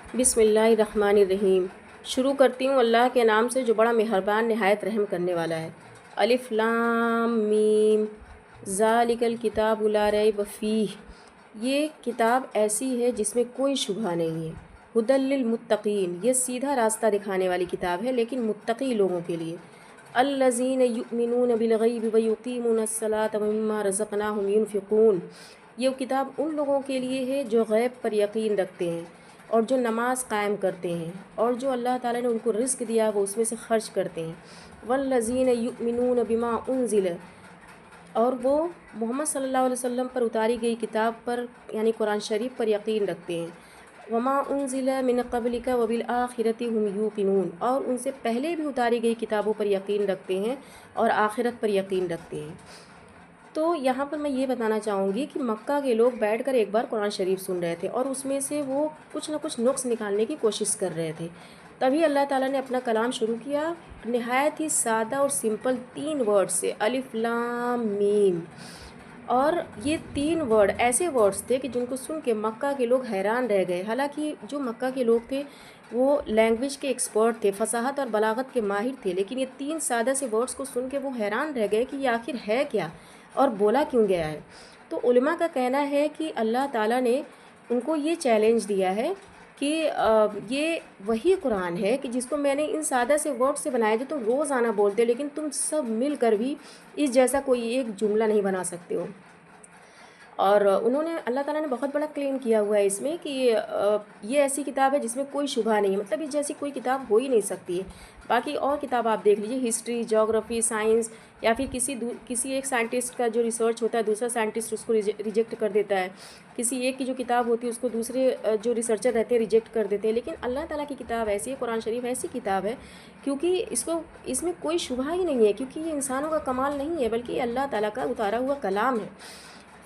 بسم اللہ الرحمن الرحیم۔ شروع کرتی ہوں اللہ کے نام سے جو بڑا مہربان نہایت رحم کرنے والا ہے۔ الف لام میم ذالک الکتاب لا ریب فیہ، یہ کتاب ایسی ہے جس میں کوئی شبہ نہیں ہے۔ ھدی للمتقین، یہ سیدھا راستہ دکھانے والی کتاب ہے لیکن متقی لوگوں کے لیے۔ الذین یؤمنون بالغیب ویقیمون الصلاۃ ومما رزقناہم ینفقون، یہ کتاب ان لوگوں کے لیے ہے جو غیب پر یقین رکھتے ہیں اور جو نماز قائم کرتے ہیں اور جو اللہ تعالیٰ نے ان کو رزق دیا وہ اس میں سے خرچ کرتے ہیں۔ والذین یؤمنون بما انزل، اور وہ محمد صلی اللہ علیہ وسلم پر اتاری گئی کتاب پر یعنی قرآن شریف پر یقین رکھتے ہیں۔ وما انزل من قبلک وبالآخرۃ هم یوقنون، اور ان سے پہلے بھی اتاری گئی کتابوں پر یقین رکھتے ہیں اور آخرت پر یقین رکھتے ہیں۔ تو یہاں پر میں یہ بتانا چاہوں گی کہ مکہ کے لوگ بیٹھ کر ایک بار قرآن شریف سن رہے تھے اور اس میں سے وہ کچھ نہ کچھ نقص نکالنے کی کوشش کر رہے تھے۔ تبھی اللہ تعالیٰ نے اپنا کلام شروع کیا نہایت ہی سادہ اور سمپل 3 ورڈ سے، الف لام میم۔ اور یہ 3 ورڈ ایسے ورڈز تھے کہ جن کو سن کے مکہ کے لوگ حیران رہ گئے۔ حالانکہ جو مکہ کے لوگ تھے وہ لینگویج کے ایکسپرٹ تھے، فصاحت اور بلاغت کے ماہر تھے، لیکن یہ 3 سادہ سے ورڈز کو سن کے وہ حیران رہ گئے کہ یہ آخر ہے کیا اور بولا کیوں گیا ہے۔ تو علماء کا کہنا ہے کہ اللہ تعالیٰ نے ان کو یہ چیلنج دیا ہے کہ یہ وہی قرآن ہے کہ جس کو میں نے ان سادہ سے ورڈ سے بنایا جو تم روزانہ بولتے ہو، لیکن تم سب مل کر بھی اس جیسا کوئی ایک جملہ نہیں بنا سکتے ہو۔ اور انہوں نے اللہ تعالیٰ نے بہت بڑا کلیم کیا ہوا ہے اس میں کہ یہ ایسی کتاب ہے جس میں کوئی شبہ نہیں ہے، مطلب اس جیسی کوئی کتاب ہو ہی نہیں سکتی ہے۔ باقی اور کتاب آپ دیکھ لیجیے، ہسٹری، جغرافی، سائنس، یا پھر کسی ایک سائنٹسٹ کا جو ریسرچ ہوتا ہے دوسرا سائنٹسٹ اس کو ریجیکٹ کر دیتا ہے، کسی ایک کی جو کتاب ہوتی ہے اس کو دوسرے جو ریسرچر رہتے ہیں ریجیکٹ کر دیتے ہیں، لیکن اللہ تعالیٰ کی کتاب ایسی ہے، قرآن شریف ایسی کتاب ہے کیونکہ اس میں کوئی شبہ ہی نہیں ہے، کیونکہ یہ انسانوں کا کمال نہیں ہے بلکہ یہ اللہ تعالیٰ کا اتارا ہوا کلام ہے۔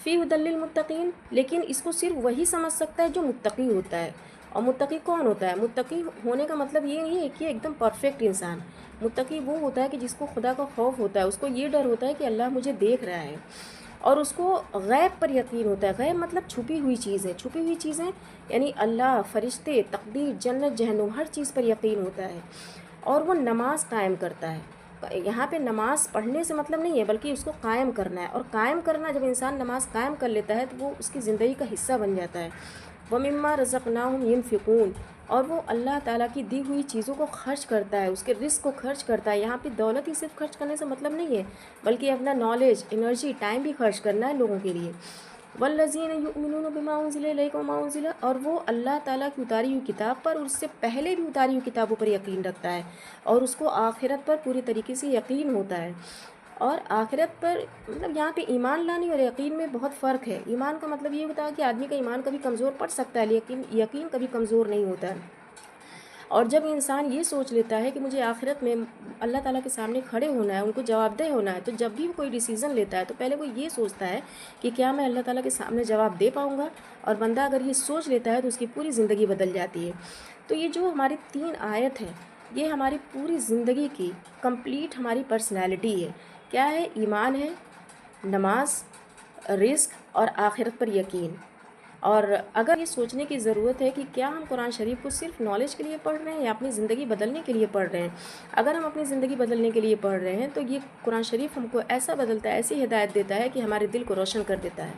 فی ھدی للمتقین، لیکن اس کو صرف وہی سمجھ سکتا ہے جو متقی ہوتا ہے۔ اور متقی کون ہوتا ہے؟ متقی ہونے کا مطلب یہ نہیں ہے کہ ایک دم پرفیکٹ انسان۔ متقی وہ ہوتا ہے کہ جس کو خدا کا خوف ہوتا ہے، اس کو یہ ڈر ہوتا ہے کہ اللہ مجھے دیکھ رہا ہے، اور اس کو غیب پر یقین ہوتا ہے۔ غیب مطلب چھپی ہوئی چیزیں، چھپی ہوئی چیزیں یعنی اللہ، فرشتے، تقدیر، جنت، جہنم، ہر چیز پر یقین ہوتا ہے، اور وہ نماز قائم کرتا ہے۔ یہاں پہ نماز پڑھنے سے مطلب نہیں ہے بلکہ اس کو قائم کرنا ہے، اور قائم کرنا جب انسان نماز قائم کر لیتا ہے تو وہ اس کی زندگی کا حصہ بن جاتا ہے۔ وَمِمَّا رَزَقْنَاهُمْ يُنْفِقُونَ، اور وہ اللہ تعالیٰ کی دی ہوئی چیزوں کو خرچ کرتا ہے، اس کے رزق کو خرچ کرتا ہے۔ یہاں پہ دولت ہی صرف خرچ کرنے سے مطلب نہیں ہے بلکہ اپنا نالج، انرجی، ٹائم بھی خرچ کرنا ہے لوگوں کے لیے۔ والذین یؤمنون بما انزل الیک وما انزل، اور وہ اللہ تعالیٰ کی اتاری ہوئی کتاب پر اور اس سے پہلے بھی اتاری ہوئی کتابوں پر یقین رکھتا ہے، اور اس کو آخرت پر پوری طریقے سے یقین ہوتا ہے۔ اور آخرت پر مطلب یہاں پہ ایمان لانے اور یقین میں بہت فرق ہے۔ ایمان کا مطلب یہ ہوتا ہے کہ آدمی کا ایمان کبھی کمزور پڑ سکتا ہے لیکن یقین کبھی کمزور نہیں ہوتا ہے۔ اور جب انسان یہ سوچ لیتا ہے کہ مجھے آخرت میں اللہ تعالیٰ کے سامنے کھڑے ہونا ہے، ان کو جواب دہ ہونا ہے، تو جب بھی وہ کوئی ڈیسیژن لیتا ہے تو پہلے وہ یہ سوچتا ہے کہ کیا میں اللہ تعالیٰ کے سامنے جواب دے پاؤں گا، اور بندہ اگر یہ سوچ لیتا ہے تو اس کی پوری زندگی بدل جاتی ہے۔ تو یہ جو ہماری 3 آیت ہیں یہ ہماری پوری زندگی کی کمپلیٹ ہماری پرسنالٹی ہے۔ کیا ہے؟ ایمان ہے، نماز، رزق اور آخرت پر یقین۔ اور اگر یہ سوچنے کی ضرورت ہے کہ کیا ہم قرآن شریف کو صرف نالج کے لیے پڑھ رہے ہیں یا اپنی زندگی بدلنے کے لیے پڑھ رہے ہیں۔ اگر ہم اپنی زندگی بدلنے کے لیے پڑھ رہے ہیں تو یہ قرآن شریف ہم کو ایسا بدلتا ہے، ایسی ہدایت دیتا ہے کہ ہمارے دل کو روشن کر دیتا ہے۔